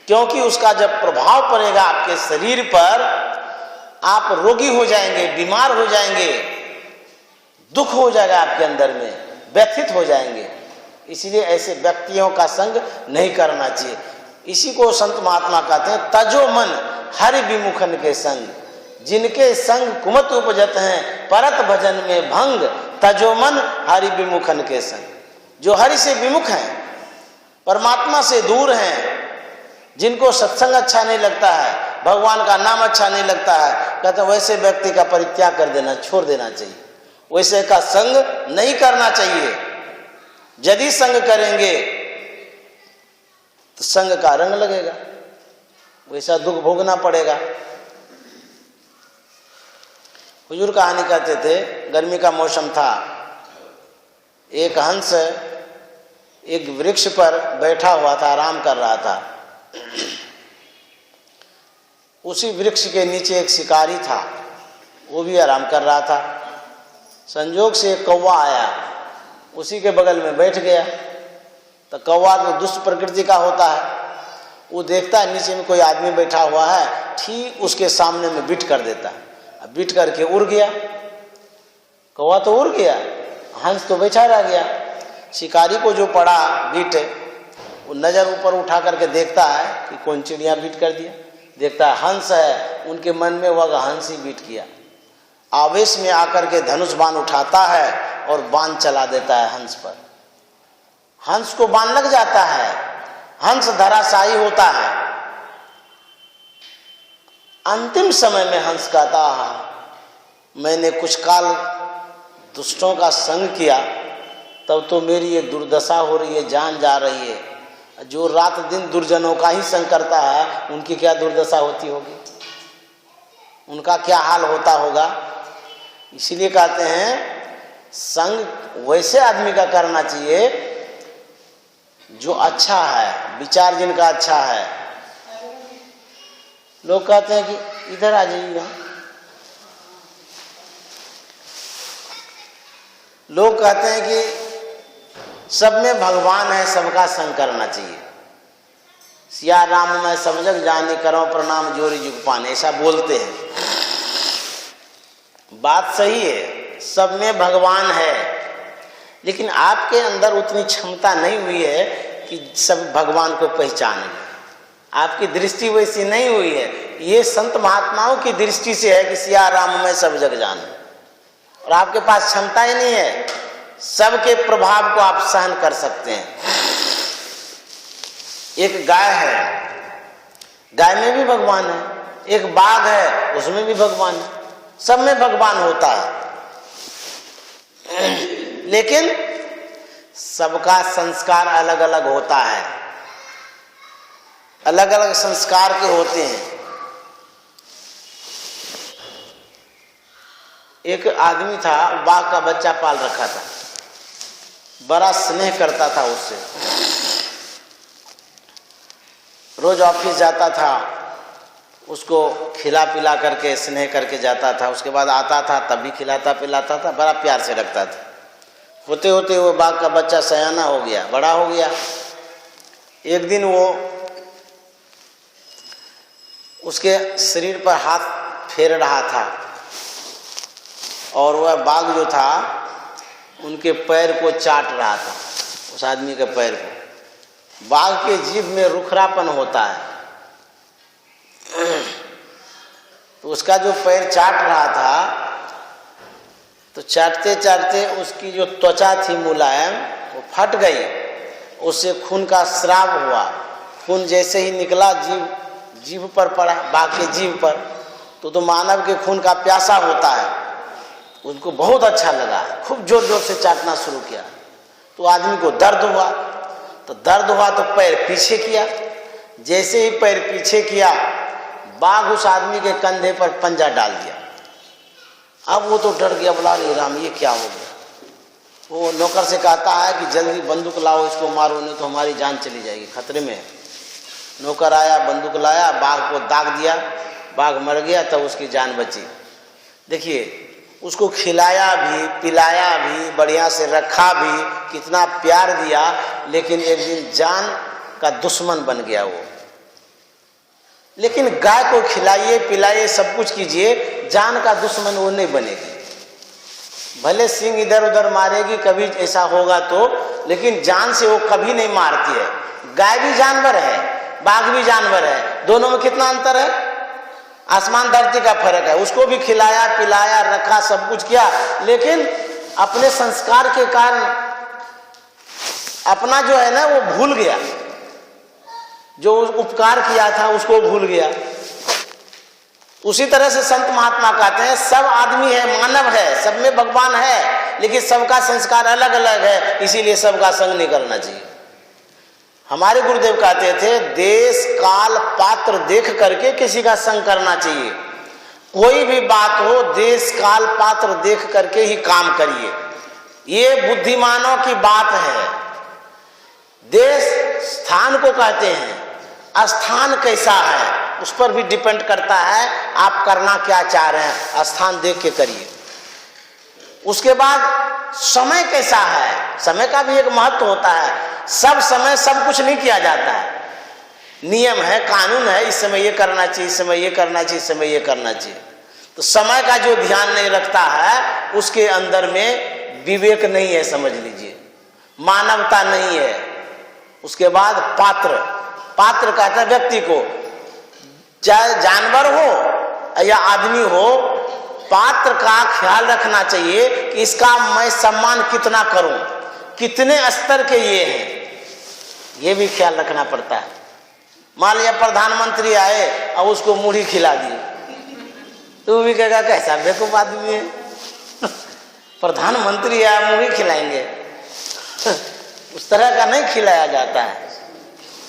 क्योंकि उसका जब प्रभाव पड़ेगा आपके शरीर पर, आप रोगी हो जाएंगे, बीमार हो जाएंगे, दुख हो जाएगा आपके अंदर में, व्यथित हो जाएंगे। इसलिए ऐसे व्यक्तियों का संग नहीं करना चाहिए। इसी को संत महात्मा कहते हैं, तजो मन हरि विमुखन के संग, जिनके संग कुमत उपजत हैं, परत भजन में भंग, तजो मन हरि विमुखन के संग। जो हरि से विमुख हैं, परमात्मा से दूर हैं, जिनको सत्संग अच्छा नहीं लगता है, भगवान का नाम अच्छा नहीं लगता है, कहते वैसे व्यक्ति का परित्याग कर देना, छोड़ देना चाहिए, वैसे का संग नहीं करना चाहिए। यदि संग करेंगे तो संग का रंग लगेगा, वैसा दुख भोगना पड़ेगा। हुजूर कहानी कहते थे, गर्मी का मौसम था, एक हंस एक वृक्ष पर बैठा हुआ था, आराम कर रहा था। उसी वृक्ष के नीचे एक शिकारी था, वो भी आराम कर रहा था। संजोग से एक कौवा आया, उसी के बगल में बैठ गया। तो कौवा तो दुष्ट प्रकृति का होता है, वो देखता है नीचे में कोई आदमी बैठा हुआ है, ठीक उसके सामने में बिट कर देता है, बिट करके उड़ गया। कौवा तो उड़ गया, हंस तो बैठा रह गया। शिकारी को जो पड़ा बिट, वो नज़र ऊपर उठा करके देखता है कि कौन चिड़िया बीट कर दिया, देखता है हंस है, उनके मन में वह हंस ही बीट किया। आवेश में आकर के धनुष बाण उठाता है और बाण चला देता है हंस पर। हंस को बाण लग जाता है, हंस धराशायी होता है। अंतिम समय में हंस कहता है मैंने कुछ काल दुष्टों का संग किया, तब तो मेरी ये दुर्दशा हो रही है, जान जा रही है। जो रात दिन दुर्जनों का ही संग करता है, उनकी क्या दुर्दशा होती होगी, उनका क्या हाल होता होगा। इसीलिए कहते हैं संग वैसे आदमी का करना चाहिए जो अच्छा है, विचार जिनका अच्छा है। लोग कहते हैं कि इधर आ जाइएगा, लोग कहते हैं कि सब में भगवान है, सबका संग करना चाहिए। सिया राम मैं सब जग जाने, करो प्रणाम जोरी जुग पाने, ऐसा बोलते हैं। बात सही है, सब में भगवान है, लेकिन आपके अंदर उतनी क्षमता नहीं हुई है कि सब भगवान को पहचान ले। आपकी दृष्टि वैसी नहीं हुई है। ये संत महात्माओं की दृष्टि से है कि सिया राम मैं सब जग जाने, और आपके पास क्षमता ही नहीं है। सबके प्रभाव को आप सहन कर सकते हैं। एक गाय है, गाय में भी भगवान है। एक बाघ है, उसमें भी भगवान है। सब में भगवान होता है, लेकिन सबका संस्कार अलग अलग होता है, अलग अलग संस्कार के होते हैं। एक आदमी था, बाघ का बच्चा पाल रखा था, बड़ा स्नेह करता था उससे। रोज ऑफिस जाता था, उसको खिला पिला करके स्नेह करके जाता था। उसके बाद आता था, तब भी खिलाता पिलाता था, बड़ा प्यार से रखता था। होते होते वो बाघ का बच्चा सयाना हो गया, बड़ा हो गया। एक दिन वो उसके शरीर पर हाथ फेर रहा था, और वह बाघ जो था उनके पैर को चाट रहा था, उस आदमी के पैर को। बाघ के जीभ में रुखरापन होता है, तो उसका जो पैर चाट रहा था, तो चाटते चाटते उसकी जो त्वचा थी मुलायम, वो फट गई, उससे खून का स्राव हुआ। खून जैसे ही निकला जीभ पर पड़ा, बाघ के जीभ पर, तो मानव के खून का प्यासा होता है। उनको बहुत अच्छा लगा, खूब जोर जोर से चाटना शुरू किया। तो आदमी को दर्द हुआ, तो दर्द हुआ तो पैर पीछे किया। जैसे ही पैर पीछे किया, बाघ उस आदमी के कंधे पर पंजा डाल दिया। अब वो तो डर गया, बोला अरे राम ये क्या हो गया। वो नौकर से कहता है कि जल्दी बंदूक लाओ, इसको मारो, नहीं तो हमारी जान चली जाएगी, खतरे में है। नौकर आया, बंदूक लाया, बाघ को दाग दिया, बाघ मर गया, तब उसकी जान बची। देखिए, उसको खिलाया भी, पिलाया भी, बढ़िया से रखा भी, कितना प्यार दिया, लेकिन एक दिन जान का दुश्मन बन गया वो। लेकिन गाय को खिलाइए पिलाइए सब कुछ कीजिए, जान का दुश्मन वो नहीं बनेगी। भले सिंह इधर उधर मारेगी, कभी ऐसा होगा तो, लेकिन जान से वो कभी नहीं मारती है। गाय भी जानवर है, बाघ भी जानवर है, दोनों में कितना अंतर है, आसमान धरती का फर्क है। उसको भी खिलाया पिलाया रखा, सब कुछ किया, लेकिन अपने संस्कार के कारण अपना जो है ना वो भूल गया। जो उपकार किया था उसको भूल गया। उसी तरह से संत महात्मा कहते हैं सब आदमी है, मानव है, सब में भगवान है, लेकिन सबका संस्कार अलग अलग है, इसीलिए सबका संग नहीं करना चाहिए। हमारे गुरुदेव कहते थे देश काल पात्र देख करके किसी का संग करना चाहिए। कोई भी बात हो देश काल पात्र देख करके ही काम करिए, ये बुद्धिमानों की बात है। देश स्थान को कहते हैं, स्थान कैसा है उस पर भी डिपेंड करता है आप करना क्या चाह रहे हैं, स्थान देख के करिए। उसके बाद समय कैसा है, समय का भी एक महत्व होता है। सब समय सब कुछ नहीं किया जाता है, नियम है, कानून है, इस समय ये करना चाहिए, इस समय ये करना चाहिए, इस समय ये करना चाहिए। तो समय का जो ध्यान नहीं रखता है उसके अंदर में विवेक नहीं है, समझ लीजिए, मानवता नहीं है। उसके बाद पात्र, पात्र कहता है व्यक्ति को, चाहे जानवर हो या आदमी हो, पात्र का ख्याल रखना चाहिए कि इसका मैं सम्मान कितना करूं, कितने स्तर के ये हैं, ये भी ख्याल रखना पड़ता है। मान लिया प्रधानमंत्री आए और उसको मुढ़ी खिला दी, तो भी कहेगा कैसा बेवकूफ आदमी है, प्रधानमंत्री आया मुढ़ी खिलाएंगे, उस तरह का नहीं खिलाया जाता है,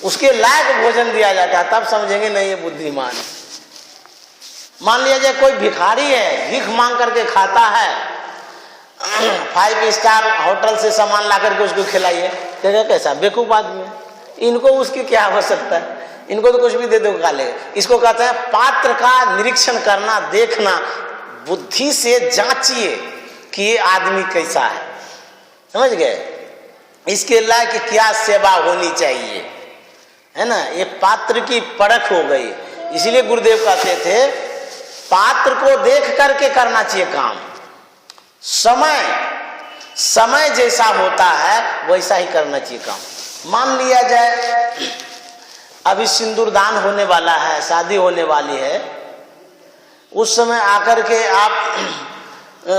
उसके लायक भोजन दिया जाता है, तब समझेंगे नहीं ये बुद्धिमान है। मान लिया जाए कोई भिखारी है, भीख मांग करके खाता है, 5 स्टार होटल से सामान ला करके उसको खिलाइए, कहेगा कैसा बेवकूफ आदमी है, इनको उसकी क्या आवश्यकता है, इनको तो कुछ भी दे दो खा लेगा। इसको कहते हैं पात्र का निरीक्षण करना, देखना, बुद्धि से जांचिए कि ये आदमी कैसा है, समझ गए, इसके लायक क्या सेवा होनी चाहिए, है ना, ये पात्र की परख हो गई। इसीलिए गुरुदेव कहते थे पात्र को देख करके करना चाहिए काम। समय जैसा होता है वैसा ही करना चाहिए काम। मान लिया जाए अभी सिंदूरदान होने वाला है, शादी होने वाली है, उस समय आकर के आप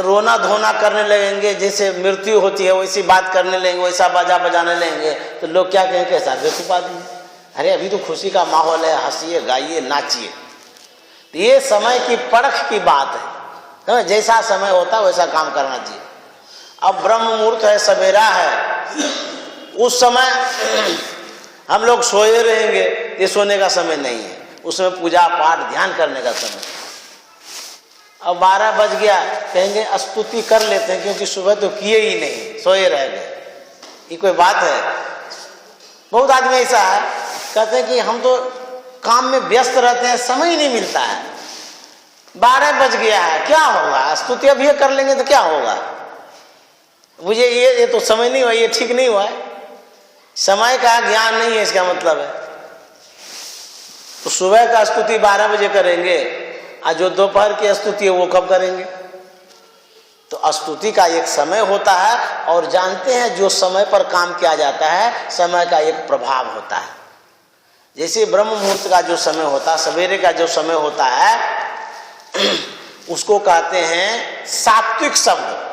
रोना धोना करने लगेंगे, जैसे मृत्यु होती है वैसी बात करने लगेंगे, वैसा बाजा बजाने लगेंगे, तो लोग क्या कहेंगे कैसा बेवकूफ आदमी, अरे अभी तो खुशी का माहौल है, हंसिए गाइए नाचिए। तो ये समय की परख की बात है, जैसा समय होता वैसा काम करना चाहिए। अब ब्रह्म मुहूर्त है, सवेरा है, उस समय हम लोग सोए रहेंगे, ये सोने का समय नहीं है, उसमें पूजा पाठ ध्यान करने का समय। अब 12 बज गया, कहेंगे स्तुति कर लेते हैं क्योंकि सुबह तो किए ही नहीं, सोए रह गए, ये कोई बात है। बहुत आदमी ऐसा है, कहते हैं कि हम तो काम में व्यस्त रहते हैं, समय ही नहीं मिलता है, 12 बज गया है, क्या होगा, स्तुति अभी कर लेंगे तो क्या होगा, मुझे ये तो समय नहीं हुआ, ये ठीक नहीं हुआ है, समय का ज्ञान नहीं है, इसका मतलब है। तो सुबह का स्तुति 12 बजे करेंगे, और जो दोपहर की स्तुति है वो कब करेंगे। तो स्तुति का एक समय होता है, और जानते हैं जो समय पर काम किया जाता है समय का एक प्रभाव होता है। जैसे ब्रह्म मुहूर्त का जो समय होता है, सवेरे का जो समय होता है, उसको कहते हैं सात्विक शब्द,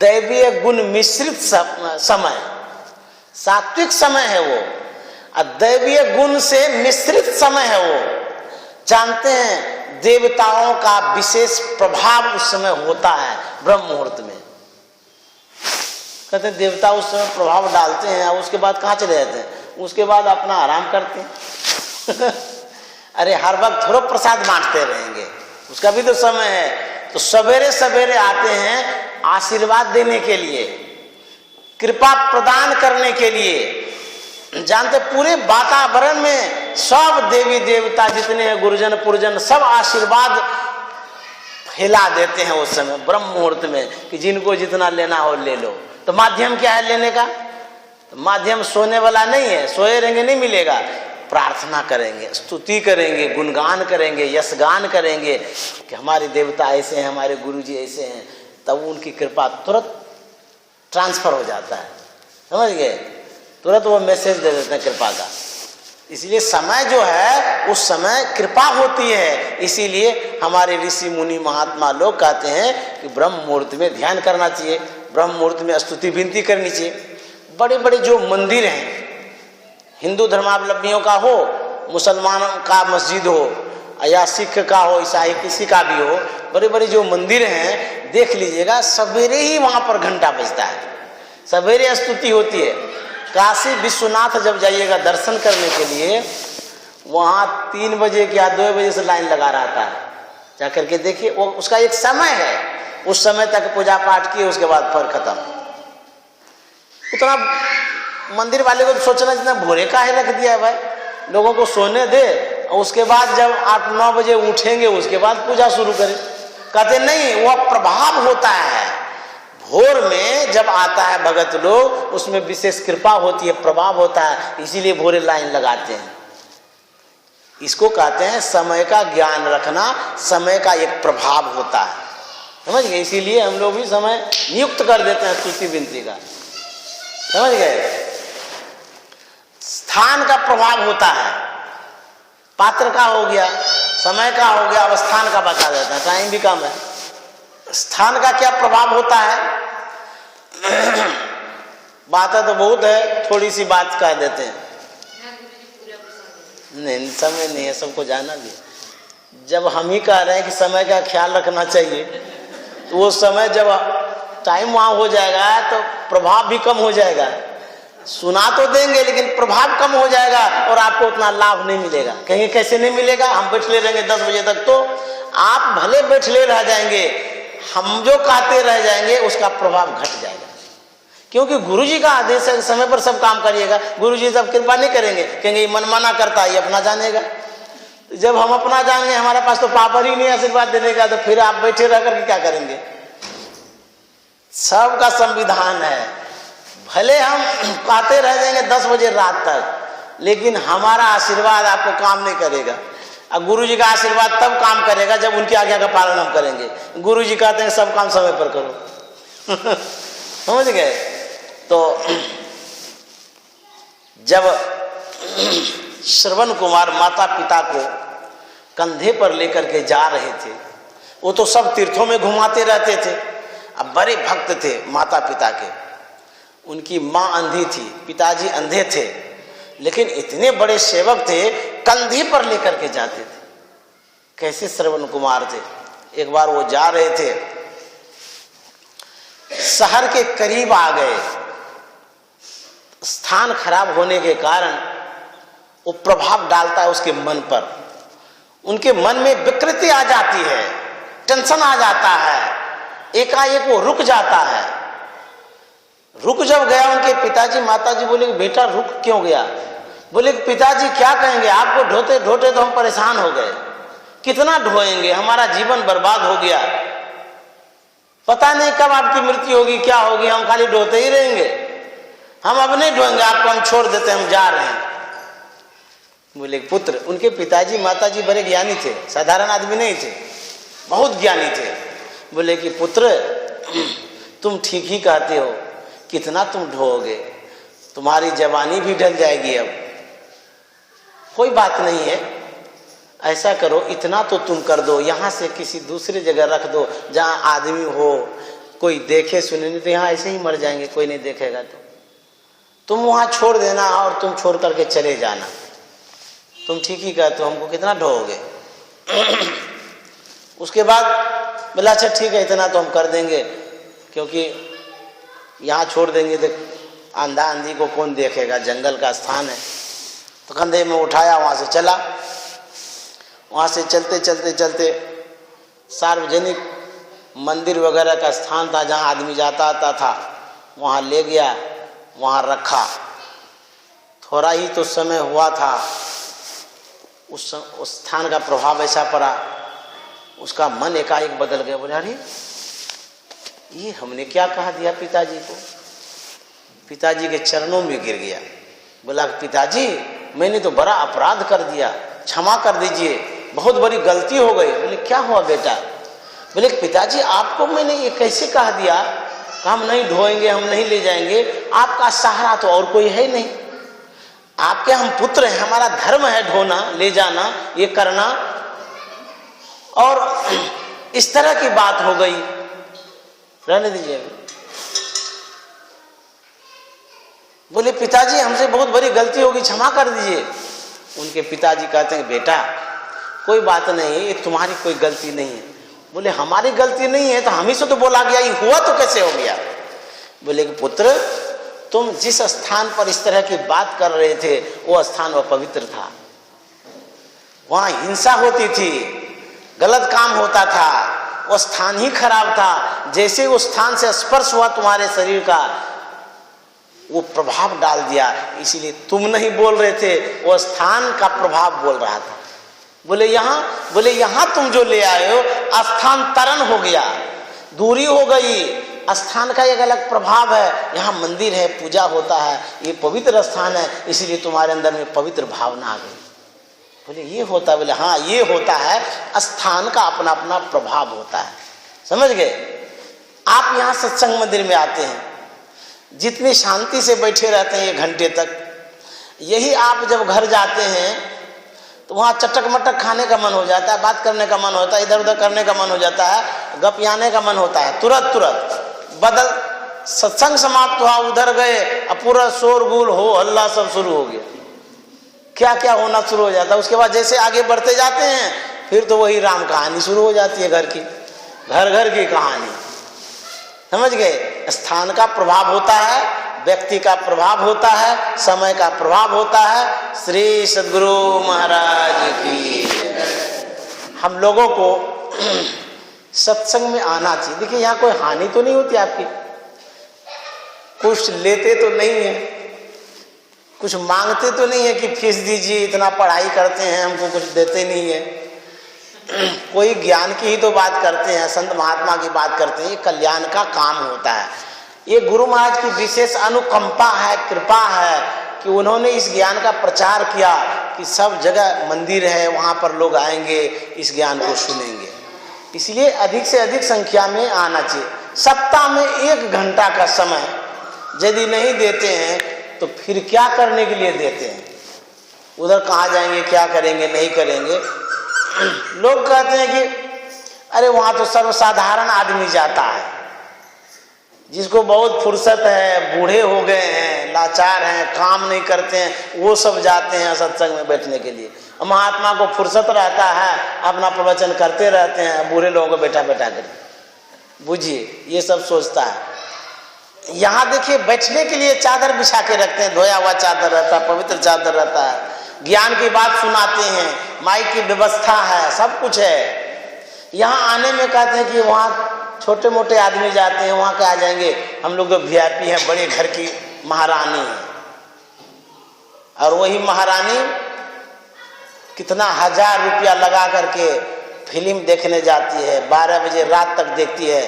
दैवीय गुण मिश्रित समय, सात्विक समय है वो, और दैवीय गुण से मिश्रित समय है वो। जानते हैं देवताओं का विशेष प्रभाव उस समय होता है ब्रह्म मुहूर्त में। कहते हैं देवता उस समय प्रभाव डालते हैं, और उसके बाद कहाँ चले जाते हैं, उसके बाद अपना आराम करते हैं। अरे हर वक्त थोड़ा प्रसाद बांटते रहेंगे, उसका भी तो समय है। तो सवेरे सवेरे आते हैं आशीर्वाद देने के लिए, कृपा प्रदान करने के लिए। जानते पूरे वातावरण में सब देवी देवता जितने हैं, गुरुजन पुरजन, सब आशीर्वाद फैला देते हैं उस समय ब्रह्म मुहूर्त में, कि जिनको जितना लेना हो ले लो। तो माध्यम क्या है लेने का, तो माध्यम सोने वाला नहीं है, सोए रहेंगे नहीं मिलेगा, प्रार्थना करेंगे, स्तुति करेंगे, गुणगान करेंगे, यशगान करेंगे कि हमारे देवता ऐसे हैं, हमारे गुरुजी ऐसे हैं, तब उनकी कृपा तुरंत ट्रांसफर हो जाता है, समझ गए, तुरंत वो मैसेज दे देते हैं कृपा का। इसलिए समय जो है उस समय कृपा होती है। इसीलिए हमारे ऋषि मुनि महात्मा लोग कहते हैं कि ब्रह्म मुहूर्त में ध्यान करना चाहिए, ब्रह्म मुहूर्त में स्तुति विनती करनी चाहिए। बड़े बड़े जो मंदिर हैं हिंदू धर्मावलंबियों का हो, मुसलमानों का मस्जिद हो या सिख का हो, ईसाई किसी का भी हो, बड़े बड़े जो मंदिर हैं देख लीजिएगा, सवेरे ही वहाँ पर घंटा बजता है, सवेरे स्तुति होती है। काशी विश्वनाथ जब जाइएगा दर्शन करने के लिए, वहाँ 3 बजे या 2 बजे से लाइन लगा रहता है, जा करके देखिए। वो उसका एक समय है, उस समय तक पूजा पाठ किए, उसके बाद फिर खत्म। उतना मंदिर वाले को तो सोचना जितना भोरे का है रख दिया है भाई, लोगों को सोने दे, और उसके बाद जब 8-9 बजे उठेंगे उसके बाद पूजा शुरू करें। कहते नहीं, वह प्रभाव होता है भोर में जब आता है भगत लोग, उसमें विशेष कृपा होती है, प्रभाव होता है, इसीलिए भोरे लाइन लगाते हैं। इसको कहते हैं समय का ज्ञान रखना, समय का एक प्रभाव होता है, समझ गए। इसीलिए हम लोग भी समय नियुक्त कर देते हैं स्तुति विनती का, समझ गए। स्थान का प्रभाव होता है, पात्र का हो गया, समय का हो गया, अवस्थान का बता देता है, टाइम भी कम है। स्थान का क्या प्रभाव होता है? बातें तो बहुत है, थोड़ी सी बात कह देते हैं। नहीं, समय नहीं है, सबको जाना भी। जब हम ही कह रहे हैं कि समय का ख्याल रखना चाहिए, तो वो समय जब टाइम वहाँ हो जाएगा तो प्रभाव भी कम हो जाएगा। सुना तो देंगे लेकिन प्रभाव कम हो जाएगा और आपको उतना लाभ नहीं मिलेगा। कहेंगे कैसे नहीं मिलेगा, हम बैठले रहेंगे 10 बजे तक, तो आप भले बैठले रह जाएंगे, हम जो कहते रह जाएंगे उसका प्रभाव घट जाएगा। क्योंकि गुरुजी का आदेश है समय पर सब काम करिएगा। गुरुजी सब कृपा नहीं करेंगे, कहेंगे मन माना करता है, ये अपना जानेगा। जब हम अपना जानेंगे, हमारे पास तो पावर ही नहीं आशीर्वाद देने का, तो फिर आप बैठे रह करके क्या करेंगे? सबका संविधान है, भले हम कहते रह जाएंगे 10 बजे रात तक, लेकिन हमारा आशीर्वाद आपको काम नहीं करेगा। और गुरुजी का आशीर्वाद तब काम करेगा जब उनकी आज्ञा का पालन हम करेंगे। गुरुजी कहते हैं सब काम समय पर करो। समझ गए? तो जब श्रवण कुमार माता पिता को कंधे पर लेकर के जा रहे थे, वो तो सब तीर्थों में घुमाते रहते थे, अब बड़े भक्त थे माता पिता के। उनकी माँ अंधी थी, पिताजी अंधे थे, लेकिन इतने बड़े सेवक थे, कंधे पर लेकर के जाते थे। कैसे श्रवण कुमार थे। एक बार वो जा रहे थे, शहर के करीब आ गए, स्थान खराब होने के कारण वो प्रभाव डालता है उसके मन पर, उनके मन में विकृति आ जाती है, टेंशन आ जाता है, एकाएक वो रुक जाता है। रुक जब गया, उनके पिताजी माताजी बोले कि बेटा रुक क्यों गया? बोले कि पिताजी क्या कहेंगे, आपको ढोते ढोते तो हम परेशान हो गए, कितना ढोएंगे, हमारा जीवन बर्बाद हो गया, पता नहीं कब आपकी मृत्यु होगी, क्या होगी, हम खाली ढोते ही रहेंगे, हम अब नहीं ढोएंगे आपको, हम छोड़ देते, हम जा रहे हैं। बोले पुत्र, उनके पिताजी माताजी बड़े ज्ञानी थे, साधारण आदमी नहीं थे, बहुत ज्ञानी थे। बोले कि पुत्र तुम ठीक ही कहते हो, कितना तुम ढोओगे, तुम्हारी जवानी भी ढल जाएगी, अब कोई बात नहीं है, ऐसा करो इतना तो तुम कर दो, यहाँ से किसी दूसरी जगह रख दो जहाँ आदमी हो, कोई देखे सुने, नहीं तो यहाँ ऐसे ही मर जाएंगे, कोई नहीं देखेगा, तो तुम वहाँ छोड़ देना और तुम छोड़ करके चले जाना। तुम ठीक ही कहते हो, हमको कितना ढोओगे? उसके बाद बोला अच्छा ठीक है, इतना तो हम कर देंगे, क्योंकि यहाँ छोड़ देंगे तो आंधा आंधी को कौन देखेगा, जंगल का स्थान है। तो कंधे में उठाया, वहाँ से चला। वहाँ से चलते चलते चलते सार्वजनिक मंदिर वगैरह का स्थान था जहाँ आदमी जाता आता था, वहाँ ले गया, वहाँ रखा। थोड़ा ही तो समय हुआ था, उस स्थान का प्रभाव ऐसा पड़ा, उसका मन एकाएक बदल गया। बोले अरे ये हमने क्या कहा दिया पिताजी को? पिताजी के चरणों में गिर गया। बोला पिताजी मैंने तो बड़ा अपराध कर दिया, क्षमा कर दीजिए, बहुत बड़ी गलती हो गई। बोले क्या हुआ बेटा? बोले पिताजी आपको मैंने ये कैसे कह दिया, हम नहीं ढोएंगे, हम नहीं ले जाएंगे, आपका सहारा तो और कोई है नहीं, आपके हम पुत्र हैं, हमारा धर्म है ढोना, ले जाना, ये करना, और इस तरह की बात हो गई, रहने दीजिए। बोले पिताजी हमसे बहुत बड़ी गलती होगी, क्षमा कर दीजिए। उनके पिताजी कहते हैं बेटा कोई बात नहीं, ये तुम्हारी कोई गलती नहीं है। बोले हमारी गलती नहीं है तो हम ही से तो बोला गया, ये हुआ तो कैसे हो गया? बोले कि पुत्र तुम जिस स्थान पर इस तरह की बात कर रहे थे वो स्थान अपवित्र था, वहां हिंसा होती थी, गलत काम होता था, वो स्थान ही खराब था। जैसे उस स्थान से स्पर्श हुआ तुम्हारे शरीर का, वो प्रभाव डाल दिया, इसीलिए तुम नहीं बोल रहे थे, वो स्थान का प्रभाव बोल रहा था। बोले यहाँ तुम जो ले आए हो स्थानांतरण हो गया, दूरी हो गई, स्थान का एक अलग प्रभाव है। यहाँ मंदिर है, पूजा होता है, ये पवित्र स्थान है, इसीलिए तुम्हारे अंदर में पवित्र भावना आ गई। बोले ये होता है? बोले हाँ ये होता है, स्थान का अपना अपना प्रभाव होता है। समझ गए? आप यहाँ सत्संग मंदिर में आते हैं, जितनी शांति से बैठे रहते हैं 1 घंटे तक, यही आप जब घर जाते हैं तो वहाँ चटक मटक खाने का मन हो जाता है, बात करने का मन होता है, इधर उधर करने का मन हो जाता है, गपियाने का मन होता है, तुरंत बदल सत्संग समाप्त हुआ, उधर गए, अब पूरा शोरगुल हो हल्ला सब शुरू हो गया, क्या क्या होना शुरू हो जाता है। उसके बाद जैसे आगे बढ़ते जाते हैं फिर तो वही राम कहानी शुरू हो जाती है, घर की कहानी। समझ गए? स्थान का प्रभाव होता है, व्यक्ति का प्रभाव होता है, समय का प्रभाव होता है। श्री सद्गुरु महाराज की। हम लोगों को सत्संग में आना चाहिए। देखिए यहाँ कोई हानि तो नहीं होती आपकी, कुछ लेते तो नहीं है, कुछ मांगते तो नहीं है कि फीस दीजिए, इतना पढ़ाई करते हैं हमको कुछ देते नहीं है, कोई ज्ञान की ही तो बात करते हैं, संत महात्मा की बात करते हैं। ये कल्याण का काम होता है, ये गुरु महाराज की विशेष अनुकंपा है, कृपा है कि उन्होंने इस ज्ञान का प्रचार किया कि सब जगह मंदिर है, वहाँ पर लोग आएंगे, इस ज्ञान को सुनेंगे। इसलिए अधिक से अधिक संख्या में आना चाहिए। सप्ताह में 1 घंटा का समय यदि नहीं देते हैं तो फिर क्या करने के लिए देते हैं? उधर कहाँ जाएंगे, क्या करेंगे, नहीं करेंगे। लोग कहते हैं कि अरे वहाँ तो सर्वसाधारण आदमी जाता है, जिसको बहुत फुर्सत है, बूढ़े हो गए हैं, लाचार हैं, काम नहीं करते हैं, वो सब जाते हैं सत्संग में बैठने के लिए। महात्मा को फुर्सत रहता है, अपना प्रवचन करते रहते हैं, बूढ़े लोगों को बैठा कर। बुझिए ये सब सोचता है। यहाँ देखिए बैठने के लिए चादर बिछा के रखते हैं, धोया हुआ चादर रहता है, पवित्र चादर रहता है, ज्ञान की बात सुनाते हैं, माइक की व्यवस्था है, सब कुछ है। यहाँ आने में कहते हैं कि वहाँ छोटे मोटे आदमी जाते हैं, वहाँ क्या जाएंगे, हम लोग तो VIP हैं, बड़े घर की महारानी है। और वही महारानी कितना 1000 रुपया लगा करके फिल्म देखने जाती है, 12 बजे रात तक देखती है।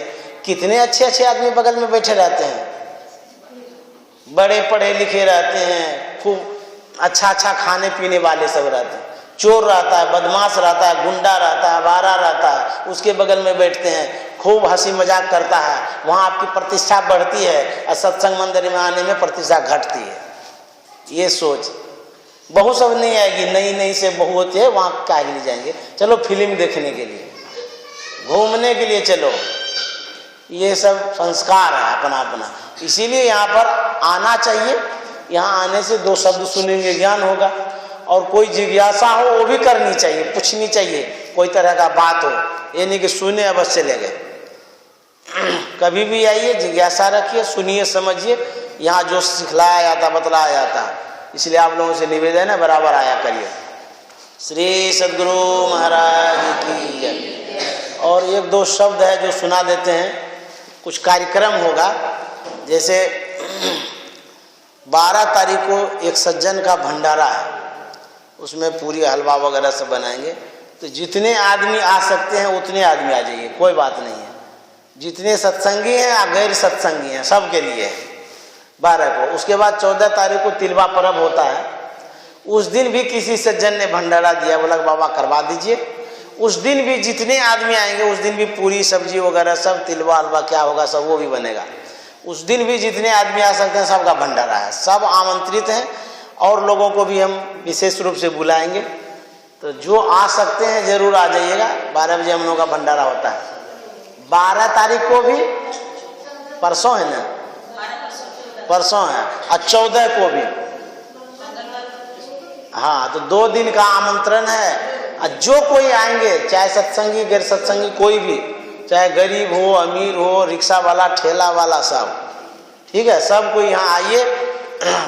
कितने अच्छे अच्छे आदमी बगल में बैठे रहते हैं, बड़े पढ़े लिखे रहते हैं, खूब अच्छा खाने पीने वाले सब रहते हैं। चोर रहता है, बदमाश रहता है, गुंडा रहता है, आवारा रहता है, उसके बगल में बैठते हैं, खूब हंसी मजाक करता है। वहाँ आपकी प्रतिष्ठा बढ़ती है और सत्संग मंदिर में आने में प्रतिष्ठा घटती है। ये सोच बहू सब नहीं आएगी, नई से बहू होती है, वहाँ क्या के लिए जाएंगे? चलो फिल्म देखने के लिए, घूमने के लिए चलो। ये सब संस्कार है अपना अपना, इसीलिए यहाँ पर आना चाहिए। यहाँ आने से 2 शब्द सुनेंगे, ज्ञान होगा, और कोई जिज्ञासा हो वो भी करनी चाहिए, पूछनी चाहिए, कोई तरह का बात हो, ये नहीं कि सुने बस चले गए। कभी भी आइए, जिज्ञासा रखिए, सुनिए, समझिए। यहाँ जो सिखलाया जाता, बतलाया जाता है, इसलिए आप लोगों से निवेदन है बराबर आया करिए। श्री सद्गुरु महाराज की जय। और 1-2 शब्द है जो सुना देते हैं। कुछ कार्यक्रम होगा, जैसे 12 तारीख को एक सज्जन का भंडारा है, उसमें पूरी हलवा वगैरह सब बनाएंगे। तो जितने आदमी आ सकते हैं उतने आदमी आ जाइए, कोई बात नहीं है। जितने सत्संगी हैं या गैर सत्संगी हैं सबके लिए है 12 को। उसके बाद 14 तारीख को तिलवा पर्व होता है। उस दिन भी किसी सज्जन ने भंडारा दिया, बोला बाबा करवा दीजिए। उस दिन भी जितने आदमी आएंगे उस दिन भी पूरी सब्जी वगैरह सब, तिलवा हलवा क्या होगा सब वो भी बनेगा। उस दिन भी जितने आदमी आ सकते हैं सबका भंडारा है, सब आमंत्रित हैं। और लोगों को भी हम विशेष रूप से बुलाएंगे, तो जो आ सकते हैं जरूर आ जाइएगा। 12 बजे हम लोगों का भंडारा होता है। 12 तारीख को भी, परसों है ना, परसों है, और 14 को भी। हाँ, तो 2 दिन का आमंत्रण है। और जो कोई आएंगे, चाहे सत्संगी गैर सत्संगी कोई भी, चाहे गरीब हो अमीर हो, रिक्शा वाला ठेला वाला, सब ठीक है, सबको यहाँ आइए,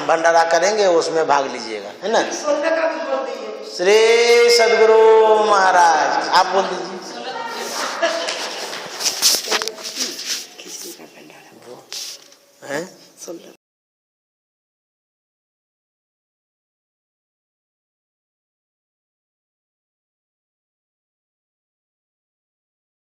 भंडारा करेंगे, उसमें भाग लीजिएगा, है ना। श्री सद्गुरु महाराज, आप बोल दीजिए।